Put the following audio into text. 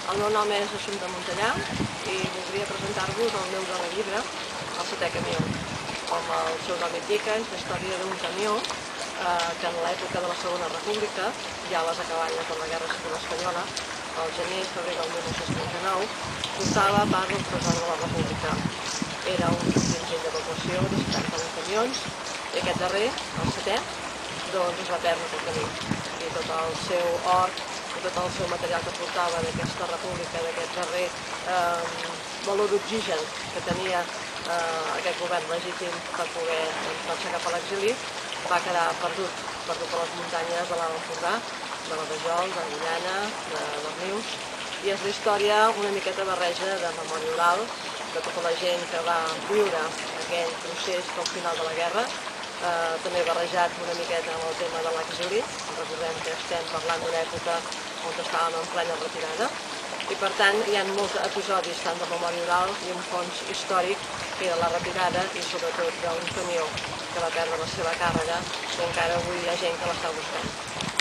El meu nom és Assumpta Montellà i voldria presentar-vos el meu darrer llibre, El setè camió. Com el seu nom indica, és la història d'un camió que en l'època de la Segona República, ja a les acaballes de la Guerra Civil Espanyola, al gener i febrer del 1939, portava part del tresor de la República. Era un contingent d'evacuació de 71 camions i aquest darrer, el setè, doncs es va perdre pel camí. I tot el seu or i tot el seu material que portava d'aquesta república, d'aquest darrer valor d'oxigen que tenia aquest govern legítim per poder marxar cap a l'exili, va quedar perdut per les muntanyes de l'Alt Empordà, de la Vajol, de Llillana, de Darnius, i és la història una miqueta barreja de memòria oral de tota la gent que va viure aquell procés del final de la guerra, també barrejat una miqueta amb el tema de l'exili. Recordem que estem parlant d'una època on estàvem en plena retirada i per tant hi ha molts episodis tant de memòria oral i un fons històric que era la retirada i sobretot d'un camió que va perdre la seva càrrega i encara avui hi ha gent que l'està buscant.